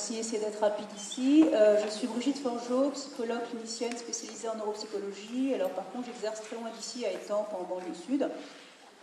aussi essayer d'être rapide ici. Je suis Brigitte Forgeot, psychologue clinicienne spécialisée en neuropsychologie. Alors par contre, j'exerce très loin d'ici à Étampes, en banlieue sud.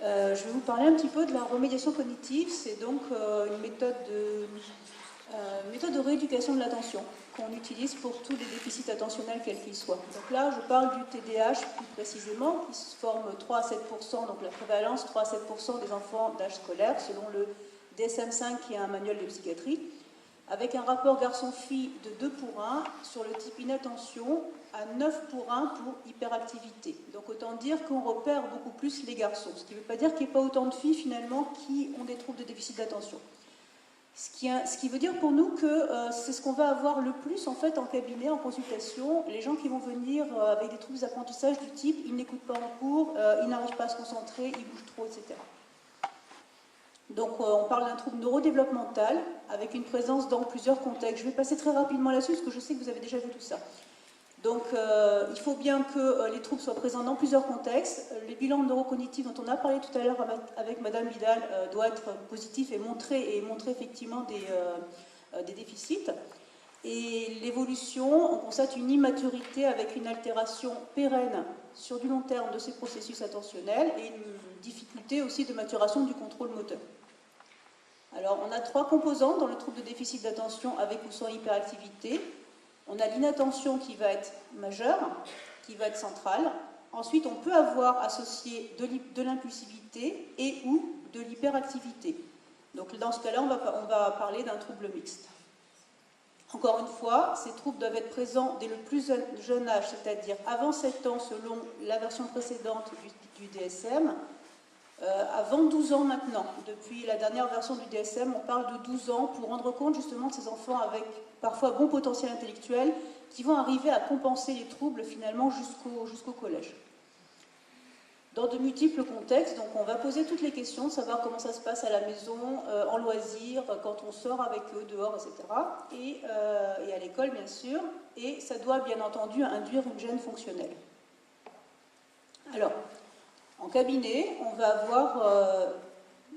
Je vais vous parler un petit peu de la remédiation cognitive. C'est donc une méthode de rééducation de l'attention qu'on utilise pour tous les déficits attentionnels quels qu'ils soient. Donc là, je parle du TDAH plus précisément, qui se forme 3 à 7%, donc la prévalence 3 à 7% des enfants d'âge scolaire, selon le DSM-5 qui est un manuel de psychiatrie, avec un rapport garçon-fille de 2 pour 1 sur le type inattention à 9 pour 1 pour hyperactivité. Donc autant dire qu'on repère beaucoup plus les garçons, ce qui ne veut pas dire qu'il n'y ait pas autant de filles finalement qui ont des troubles de déficit d'attention. Ce qui veut dire pour nous que c'est ce qu'on va avoir le plus en fait en cabinet, en consultation, les gens qui vont venir avec des troubles d'apprentissage du type ils n'écoutent pas en cours, ils n'arrivent pas à se concentrer, ils bougent trop, etc. Donc on parle d'un trouble neurodéveloppemental avec une présence dans plusieurs contextes. Je vais passer très rapidement là-dessus parce que je sais que vous avez déjà vu tout ça. Donc il faut bien que les troubles soient présents dans plusieurs contextes. Les bilans neurocognitifs dont on a parlé tout à l'heure avec Madame Vidal doit être positif et montrer effectivement des déficits. Et l'évolution, on constate une immaturité avec une altération pérenne sur du long terme de ces processus attentionnels et une difficulté aussi de maturation du contrôle moteur. Alors, on a 3 composants dans le trouble de déficit d'attention avec ou sans hyperactivité. On a l'inattention qui va être majeure, qui va être centrale. Ensuite, on peut avoir associé de l'impulsivité et ou de l'hyperactivité. Donc, dans ce cas-là, on va parler d'un trouble mixte. Encore une fois, ces troubles doivent être présents dès le plus jeune âge, c'est-à-dire avant 7 ans selon la version précédente du DSM, avant 12 ans maintenant. Depuis la dernière version du DSM, on parle de 12 ans pour rendre compte justement de ces enfants avec parfois bon potentiel intellectuel qui vont arriver à compenser les troubles finalement jusqu'au collège. Dans de multiples contextes, donc on va poser toutes les questions, de savoir comment ça se passe à la maison, en loisir, quand on sort avec eux, dehors, etc. Et à l'école, bien sûr. Et ça doit, bien entendu, induire une gêne fonctionnelle. Alors, en cabinet, on va avoir...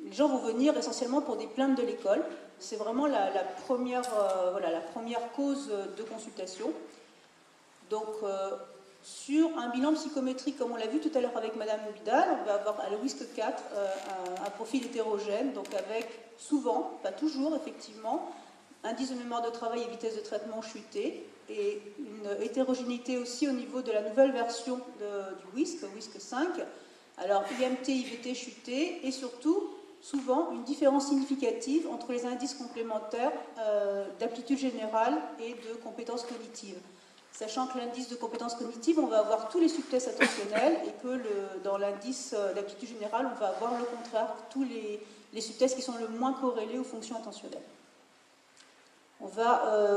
les gens vont venir essentiellement pour des plaintes de l'école. C'est vraiment la première cause de consultation. Donc... sur un bilan psychométrique, comme on l'a vu tout à l'heure avec Madame Vidal, on va avoir à la WISC-4 un profil hétérogène, donc avec souvent, pas toujours effectivement, indice de mémoire de travail et vitesse de traitement chuté, et une hétérogénéité aussi au niveau de la nouvelle version du WISC 5. Alors IMT, IVT chuté, et surtout, souvent, une différence significative entre les indices complémentaires d'aptitude générale et de compétences cognitives. Sachant que l'indice de compétences cognitives, on va avoir tous les subtests attentionnels et que dans l'indice d'aptitude générale, on va avoir le contraire, tous les subtests qui sont le moins corrélés aux fonctions attentionnelles. On va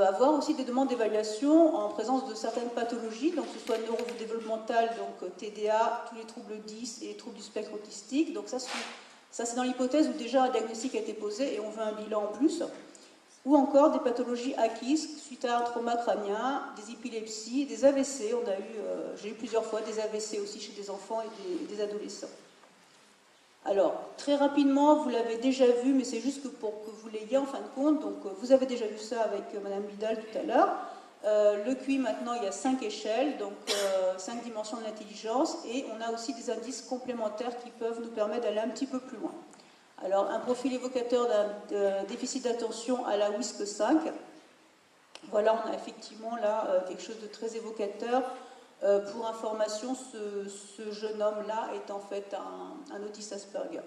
avoir aussi des demandes d'évaluation en présence de certaines pathologies, donc que ce soit neurodéveloppemental, donc TDA, tous les troubles 10 et les troubles du spectre autistique. Donc ça c'est dans l'hypothèse où déjà un diagnostic a été posé et on veut un bilan en plus. Ou encore des pathologies acquises suite à un trauma crânien, des épilepsies, des AVC. J'ai eu plusieurs fois des AVC aussi chez des enfants et des adolescents. Alors, très rapidement, vous l'avez déjà vu, mais c'est juste pour que vous l'ayez en fin de compte. Donc, vous avez déjà vu ça avec Madame Vidal tout à l'heure. Le QI, maintenant, il y a 5 échelles, donc 5 dimensions de l'intelligence, et on a aussi des indices complémentaires qui peuvent nous permettre d'aller un petit peu plus loin. Alors, un profil évocateur d'un déficit d'attention à la WISC 5. Voilà, on a effectivement là quelque chose de très évocateur. Pour information, ce jeune homme-là est en fait un autiste Asperger.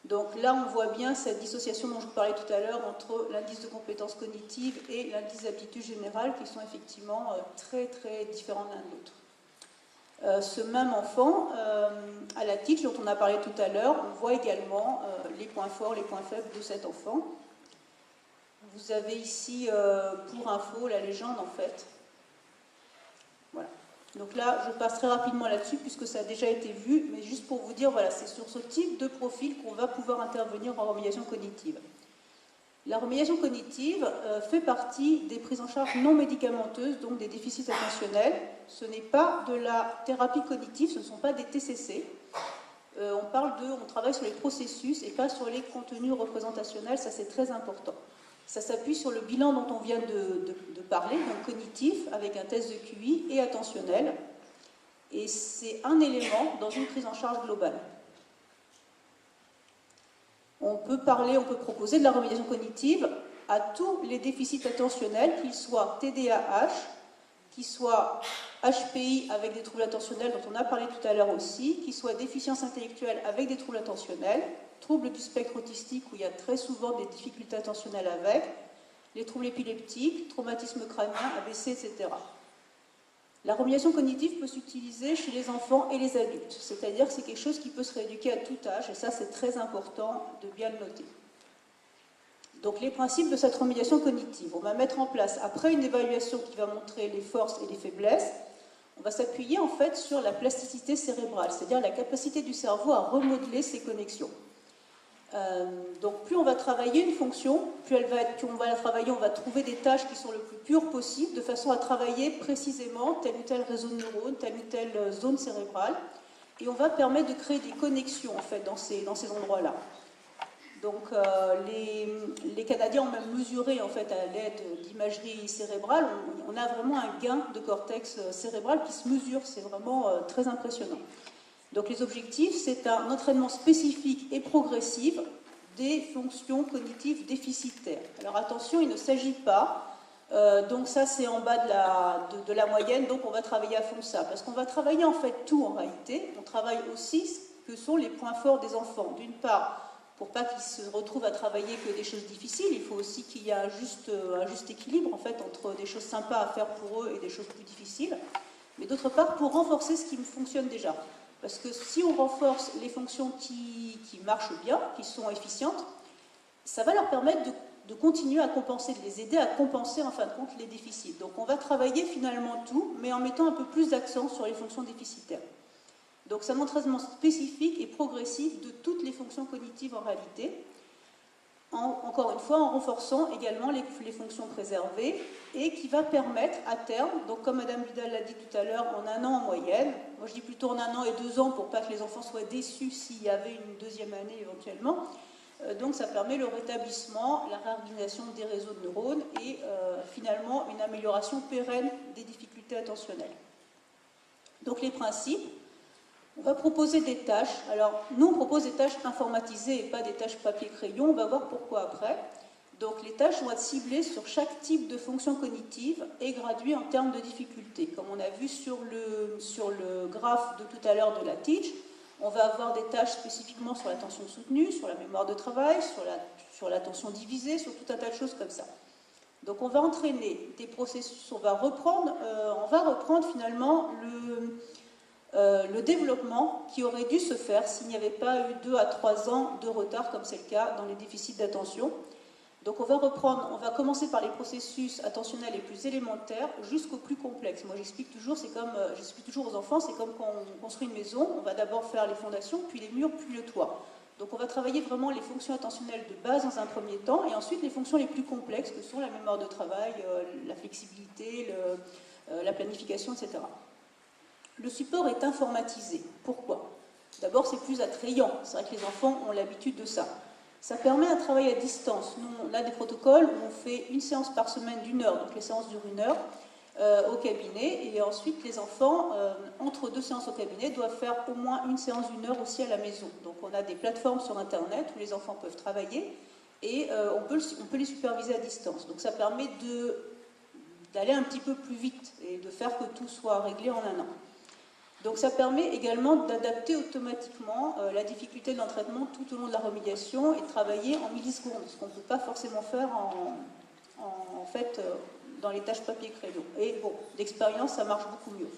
Donc là, on voit bien cette dissociation dont je vous parlais tout à l'heure entre l'indice de compétences cognitives et l'indice d'aptitude générale qui sont effectivement très très différents l'un de l'autre. Ce même enfant, à la TIC dont on a parlé tout à l'heure, on voit également les points forts, les points faibles de cet enfant. Vous avez ici, pour info, la légende en fait. Voilà. Donc là, je passe très rapidement là-dessus puisque ça a déjà été vu, mais juste pour vous dire, voilà, c'est sur ce type de profil qu'on va pouvoir intervenir en remédiation cognitive. La remédiation cognitive fait partie des prises en charge non médicamenteuses, donc des déficits attentionnels. Ce n'est pas de la thérapie cognitive, ce ne sont pas des TCC. On travaille sur les processus et pas sur les contenus représentationnels, ça c'est très important. Ça s'appuie sur le bilan dont on vient de parler, donc cognitif, avec un test de QI et attentionnel. Et c'est un élément dans une prise en charge globale. On peut proposer de la remédiation cognitive à tous les déficits attentionnels, qu'ils soient TDAH, qu'ils soient HPI avec des troubles attentionnels dont on a parlé tout à l'heure aussi, qu'ils soient déficience intellectuelle avec des troubles attentionnels, troubles du spectre autistique où il y a très souvent des difficultés attentionnelles avec, les troubles épileptiques, traumatisme crânien, AVC, etc. La remédiation cognitive peut s'utiliser chez les enfants et les adultes, c'est-à-dire que c'est quelque chose qui peut se rééduquer à tout âge, et ça c'est très important de bien le noter. Donc les principes de cette remédiation cognitive, on va mettre en place, après une évaluation qui va montrer les forces et les faiblesses, on va s'appuyer en fait sur la plasticité cérébrale, c'est-à-dire la capacité du cerveau à remodeler ses connexions. Donc plus on va travailler une fonction, plus on va la travailler, on va trouver des tâches qui sont le plus pures possible, de façon à travailler précisément tel ou tel réseau de neurones, telle ou telle zone cérébrale, et on va permettre de créer des connexions en fait dans ces endroits-là. Donc les Canadiens ont même mesuré en fait à l'aide d'imagerie cérébrale, on a vraiment un gain de cortex cérébral qui se mesure, c'est vraiment très impressionnant. Donc les objectifs, c'est un entraînement spécifique et progressif des fonctions cognitives déficitaires. Alors attention, il ne s'agit pas, donc ça c'est en bas de la moyenne, donc on va travailler à fond ça, parce qu'on va travailler en fait tout en réalité, on travaille aussi ce que sont les points forts des enfants. D'une part, pour pas qu'ils se retrouvent à travailler que des choses difficiles, il faut aussi qu'il y ait un juste équilibre en fait entre des choses sympas à faire pour eux et des choses plus difficiles, mais d'autre part pour renforcer ce qui fonctionne déjà. Parce que si on renforce les fonctions qui marchent bien, qui sont efficientes, ça va leur permettre de continuer à compenser, de les aider à compenser en fin de compte les déficits. Donc on va travailler finalement tout, mais en mettant un peu plus d'accent sur les fonctions déficitaires. Donc c'est un entraînement spécifique et progressif de toutes les fonctions cognitives en réalité, encore une fois en renforçant également les fonctions préservées et qui va permettre à terme, donc comme Madame Vidal l'a dit tout à l'heure, en 1 an en moyenne, moi je dis plutôt en 1 an et 2 ans pour pas que les enfants soient déçus s'il y avait une deuxième année éventuellement, donc ça permet le rétablissement, la réorganisation des réseaux de neurones et finalement une amélioration pérenne des difficultés attentionnelles. Donc les principes, on va proposer des tâches. Alors, nous, on propose des tâches informatisées et pas des tâches papier-crayon. On va voir pourquoi après. Donc, les tâches vont être ciblées sur chaque type de fonction cognitive et graduées en termes de difficulté. Comme on a vu sur le graphe de tout à l'heure de la Teach, on va avoir des tâches spécifiquement sur l'attention soutenue, sur la mémoire de travail, sur l'attention divisée, sur tout un tas de choses comme ça. Donc, on va entraîner des processus, on va reprendre finalement le développement qui aurait dû se faire s'il n'y avait pas eu 2 à 3 ans de retard, comme c'est le cas dans les déficits d'attention. Donc on va commencer par les processus attentionnels les plus élémentaires jusqu'aux plus complexes. Moi j'explique toujours aux enfants, c'est comme quand on construit une maison, on va d'abord faire les fondations, puis les murs, puis le toit. Donc on va travailler vraiment les fonctions attentionnelles de base dans un premier temps, et ensuite les fonctions les plus complexes que sont la mémoire de travail, la flexibilité, la planification, etc. Le support est informatisé. Pourquoi? D'abord, c'est plus attrayant. C'est vrai que les enfants ont l'habitude de ça. Ça permet un travail à distance. Nous, on a des protocoles où on fait une séance par semaine d'1 heure, donc les séances durent 1 heure au cabinet, et ensuite les enfants, entre 2 séances au cabinet, doivent faire au moins une séance d'1 heure aussi à la maison. Donc on a des plateformes sur Internet où les enfants peuvent travailler, et on peut les superviser à distance. Donc ça permet d'aller un petit peu plus vite et de faire que tout soit réglé en 1 an. Donc ça permet également d'adapter automatiquement la difficulté de l'entraînement tout au long de la remédiation et de travailler en millisecondes, ce qu'on ne peut pas forcément faire dans les tâches papier-crayon. Et bon, d'expérience, ça marche beaucoup mieux.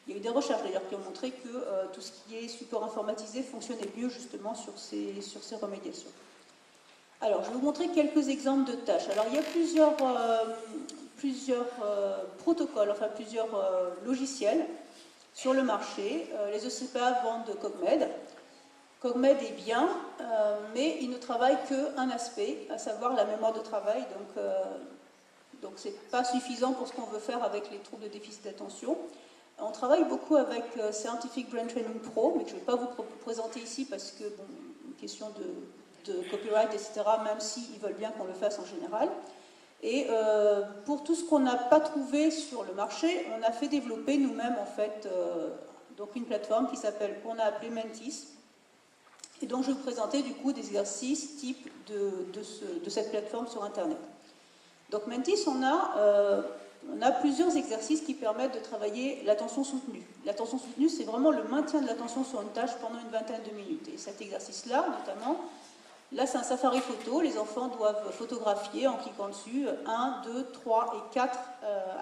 Il y a eu des recherches d'ailleurs qui ont montré que tout ce qui est support informatisé fonctionnait mieux justement sur ces remédiations. Alors, je vais vous montrer quelques exemples de tâches. Alors, il y a plusieurs protocoles, enfin plusieurs logiciels sur le marché. Les ECPA vendent Cogmed. Cogmed est bien, mais il ne travaille qu'un aspect, à savoir la mémoire de travail. Donc ce n'est pas suffisant pour ce qu'on veut faire avec les troubles de déficit d'attention. On travaille beaucoup avec Scientific Brain Training Pro, mais que je ne vais pas vous présenter ici parce que, bon, une question de copyright, etc., même s'ils veulent bien qu'on le fasse en général. Et pour tout ce qu'on n'a pas trouvé sur le marché, on a fait développer nous-mêmes en fait donc une plateforme qu'on a appelée Mentis. Et donc je vais vous présenter du coup des exercices type de cette plateforme sur Internet. Donc Mentis, on a plusieurs exercices qui permettent de travailler l'attention soutenue. L'attention soutenue, c'est vraiment le maintien de l'attention sur une tâche pendant une vingtaine de minutes. Et cet exercice-là, notamment, là c'est un safari photo, les enfants doivent photographier en cliquant dessus 1, 2, 3 et 4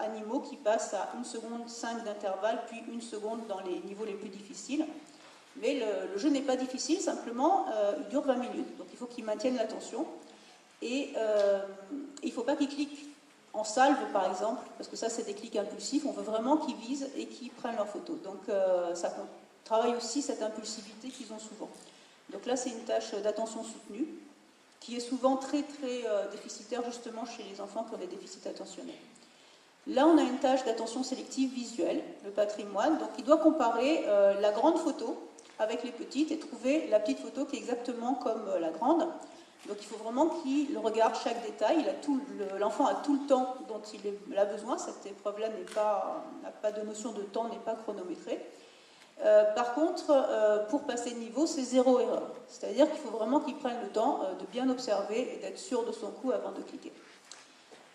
animaux qui passent à 1 seconde 5 d'intervalle, puis 1 seconde dans les niveaux les plus difficiles. Mais le jeu n'est pas difficile, simplement il dure 20 minutes, donc il faut qu'ils maintiennent l'attention. Et il ne faut pas qu'ils cliquent en salve par exemple, parce que ça c'est des clics impulsifs, on veut vraiment qu'ils visent et qu'ils prennent leurs photos. Donc ça travaille aussi cette impulsivité qu'ils ont souvent. Donc là c'est une tâche d'attention soutenue, qui est souvent très très déficitaire justement chez les enfants qui ont des déficits attentionnels. Là on a une tâche d'attention sélective visuelle, le patrimoine, donc il doit comparer la grande photo avec les petites et trouver la petite photo qui est exactement comme la grande. Donc il faut vraiment qu'il regarde chaque détail. L'enfant a tout le temps dont il a besoin. Cette épreuve-là n'a pas de notion de temps, n'est pas chronométrée. Par contre, pour passer de niveau, c'est 0 erreur. C'est-à-dire qu'il faut vraiment qu'il prenne le temps de bien observer et d'être sûr de son coup avant de cliquer.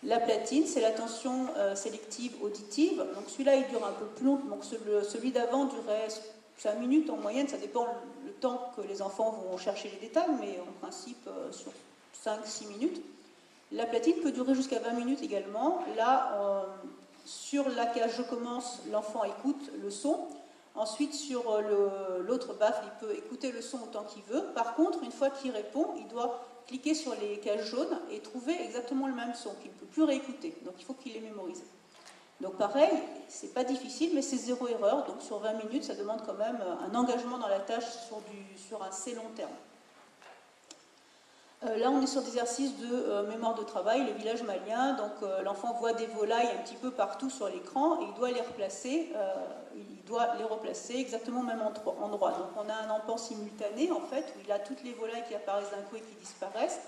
La platine, c'est l'attention sélective auditive. Donc celui-là, il dure un peu plus longtemps. Donc celui d'avant durait 5 minutes en moyenne, ça dépend le temps que les enfants vont chercher les détails, mais en principe sur 5-6 minutes. La platine peut durer jusqu'à 20 minutes également. Là, sur la case je commence, l'enfant écoute le son. Ensuite, sur l'autre baffle, il peut écouter le son autant qu'il veut. Par contre, une fois qu'il répond, il doit cliquer sur les cases jaunes et trouver exactement le même son qu'il ne peut plus réécouter. Donc il faut qu'il les mémorise. Donc pareil, c'est pas difficile, mais c'est 0 erreur. Donc sur 20 minutes, ça demande quand même un engagement dans la tâche sur un assez long terme. Là, on est sur des exercices de mémoire de travail, le village malien. Donc l'enfant voit des volailles un petit peu partout sur l'écran et il doit les replacer. Exactement au même endroit. Donc on a un empan simultané en fait, où il a toutes les volailles qui apparaissent d'un coup et qui disparaissent.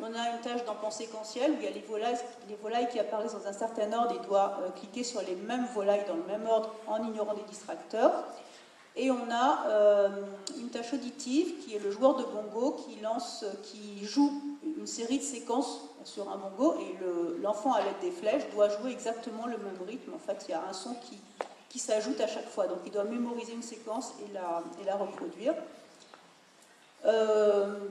On a une tâche d'empan séquentiel où il y a les volailles qui apparaissent dans un certain ordre. Il doit cliquer sur les mêmes volailles dans le même ordre en ignorant des distracteurs. Et on a une tâche auditive qui est le joueur de bongo qui joue une série de séquences sur un bongo et l'enfant à l'aide des flèches doit jouer exactement le même rythme. En fait, il y a un son qui s'ajoute à chaque fois. Donc il doit mémoriser une séquence et la reproduire.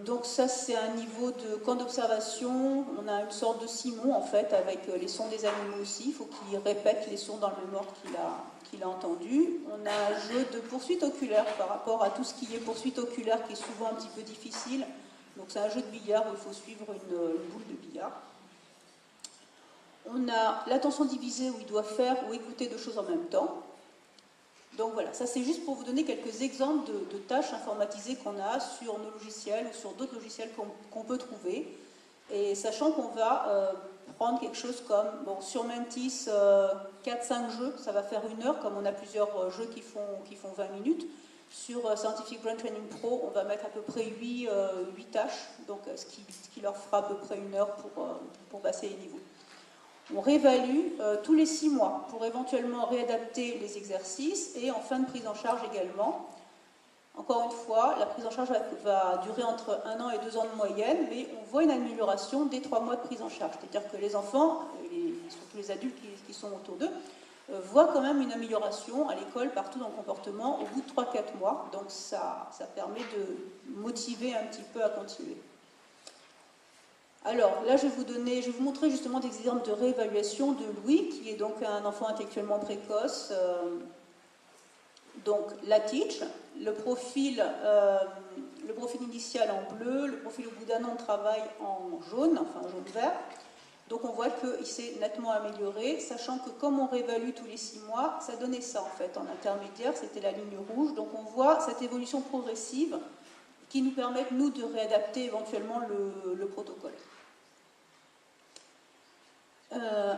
Donc ça c'est un niveau de camp d'observation. On a une sorte de Simon en fait avec les sons des animaux aussi. Il faut qu'il répète les sons dans le même ordre qu'il a entendu. On a un jeu de poursuite oculaire par rapport à tout ce qui est poursuite oculaire qui est souvent un petit peu difficile. Donc c'est un jeu de billard où il faut suivre une boule de billard. On a l'attention divisée où il doit faire ou écouter deux choses en même temps. Donc voilà, ça c'est juste pour vous donner quelques exemples de tâches informatisées qu'on a sur nos logiciels ou sur d'autres logiciels qu'on peut trouver. Et sachant qu'on va prendre quelque chose comme, bon, sur Mentis, 4-5 jeux, ça va faire 1 heure, comme on a plusieurs jeux qui font 20 minutes. Sur Scientific Brain Training Pro, on va mettre à peu près 8 tâches, donc ce qui leur fera à peu près 1 heure pour passer les niveaux. On réévalue tous les 6 mois pour éventuellement réadapter les exercices et en fin de prise en charge également. Encore une fois, la prise en charge va durer entre 1 an et 2 ans de moyenne, mais on voit une amélioration dès 3 mois de prise en charge. C'est-à-dire que les enfants, et surtout les adultes qui sont autour d'eux, voient quand même une amélioration à l'école, partout dans le comportement, au bout de 3-4 mois. Donc ça permet de motiver un petit peu à continuer. Alors là, je vais vous montrer justement des exemples de réévaluation de Louis, qui est donc un enfant intellectuellement précoce. Donc la Teach, le profil initial en bleu, le profil au bout d'1 an de travail en jaune, enfin jaune-vert. Donc on voit qu'il s'est nettement amélioré, sachant que comme on réévalue tous les 6 mois, ça donnait ça en fait. En intermédiaire, c'était la ligne rouge. Donc on voit cette évolution progressive qui nous permet, nous, de réadapter éventuellement le protocole.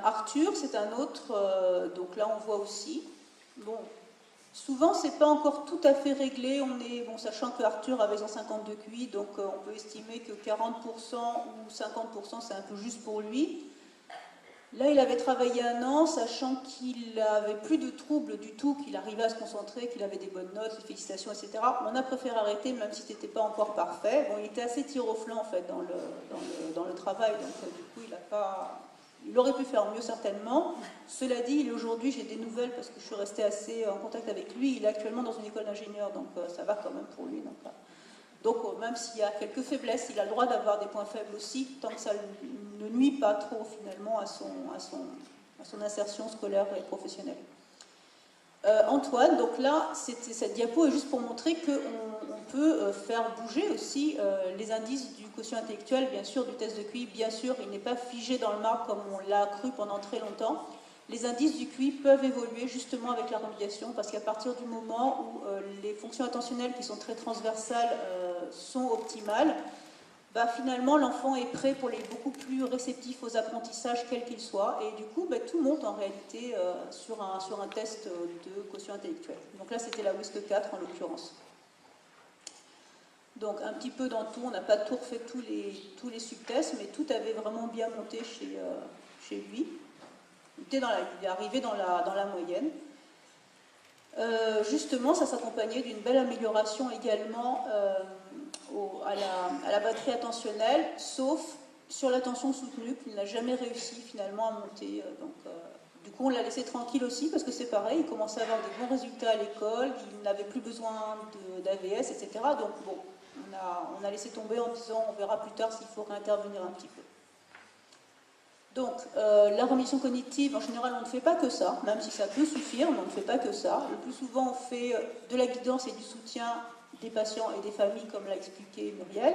Arthur, c'est un autre, donc là on voit aussi, bon, Souvent, c'est pas encore tout à fait réglé. On est, bon, sachant que Arthur avait 150 de QI, donc on peut estimer que 40% ou 50% c'est un peu juste pour lui. Là, il avait travaillé 1 an, sachant qu'il n'avait plus de troubles du tout, qu'il arrivait à se concentrer, qu'il avait des bonnes notes, des félicitations, etc. On a préféré arrêter, même si ce n'était pas encore parfait. Bon, il était assez tir au flanc, en fait, dans le travail, donc du coup, il aurait pu faire mieux, certainement. Cela dit, aujourd'hui, j'ai des nouvelles, parce que je suis restée assez en contact avec lui. Il est actuellement dans une école d'ingénieur, donc ça va quand même pour lui. Donc même s'il y a quelques faiblesses, il a le droit d'avoir des points faibles aussi, tant que ça ne nuit pas trop finalement à son insertion scolaire et professionnelle. Antoine, donc là, cette diapo est juste pour montrer qu'on peut faire bouger aussi les indices du quotient intellectuel, bien sûr, du test de QI, bien sûr, il n'est pas figé dans le marbre comme on l'a cru pendant très longtemps. Les indices du QI peuvent évoluer justement avec la remédiation, parce qu'à partir du moment où les fonctions attentionnelles qui sont très transversales sont optimales, bah, finalement l'enfant est prêt pour les beaucoup plus réceptifs aux apprentissages quels qu'ils soient, et du coup bah, tout monte en réalité sur un test de quotient intellectuel. Donc là c'était la WISC 4 en l'occurrence. Donc un petit peu dans tout, on n'a pas tout refait tous les subtests, mais tout avait vraiment bien monté chez lui. Il est arrivé dans la moyenne. Justement, ça s'accompagnait d'une belle amélioration également à la batterie attentionnelle, sauf sur l'attention soutenue, qu'il n'a jamais réussi finalement à monter. Du coup, on l'a laissé tranquille aussi, parce que c'est pareil, il commençait à avoir des bons résultats à l'école, il n'avait plus besoin d'AVS, etc. Donc bon, on a laissé tomber en disant on verra plus tard s'il faut réintervenir un petit peu. Donc, la remédiation cognitive, en général, on ne fait pas que ça, même si ça peut suffire, mais on ne fait pas que ça. Le plus souvent, on fait de la guidance et du soutien des patients et des familles, comme l'a expliqué Muriel.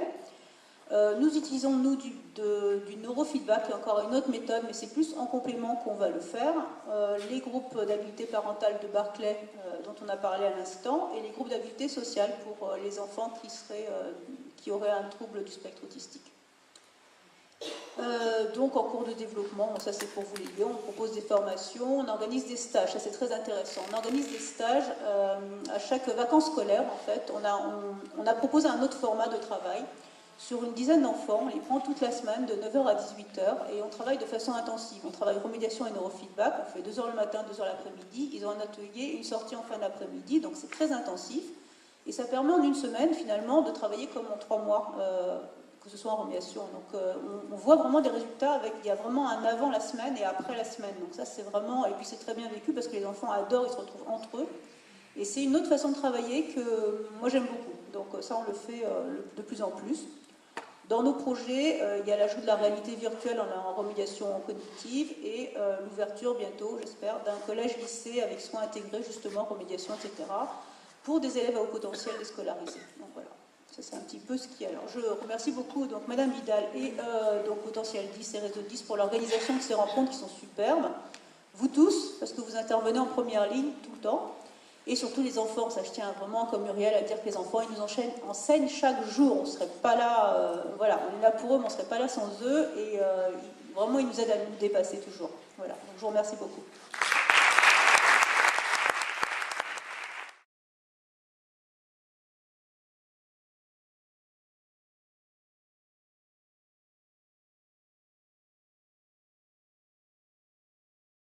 Nous utilisons, nous, du neurofeedback, qui est encore une autre méthode, mais c'est plus en complément qu'on va le faire. Les groupes d'habileté parentale de Barclay, dont on a parlé à l'instant, et les groupes d'habileté sociale pour les enfants qui auraient un trouble du spectre autistique. Donc en cours de développement, ça c'est pour vous l'aider, on propose des formations, on organise des stages, ça c'est très intéressant. On organise des stages à chaque vacances scolaires en fait. On a proposé un autre format de travail sur une dizaine d'enfants, on les prend toute la semaine de 9h à 18h et on travaille de façon intensive. On travaille remédiation et neurofeedback, on fait 2h le matin, 2h l'après-midi, ils ont un atelier, une sortie en fin d'après-midi, donc c'est très intensif et ça permet en une semaine finalement de travailler comme en 3 mois. Que ce soit en remédiation. Donc on voit vraiment des résultats, il y a vraiment un avant la semaine et après la semaine. Donc ça c'est vraiment, et puis c'est très bien vécu parce que les enfants adorent, ils se retrouvent entre eux. Et c'est une autre façon de travailler que moi j'aime beaucoup. Donc ça on le fait de plus en plus. Dans nos projets, il y a l'ajout de la réalité virtuelle en remédiation cognitive et l'ouverture bientôt, j'espère, d'un collège-lycée avec soins intégrés, justement, remédiation, etc., pour des élèves à haut potentiel déscolarisés. Donc voilà. Ça, c'est un petit peu ce qui est. Alors, je remercie beaucoup donc, Madame Vidal et donc Potentiel 10 et Réseau 10 pour l'organisation de ces rencontres qui sont superbes. Vous tous, parce que vous intervenez en première ligne tout le temps. Et surtout les enfants, ça je tiens vraiment, comme Muriel, à dire que les enfants, ils nous enseignent chaque jour. On ne serait pas là, voilà, on est là pour eux, mais on ne serait pas là sans eux. Et vraiment, ils nous aident à nous dépasser toujours. Voilà, donc je vous remercie beaucoup.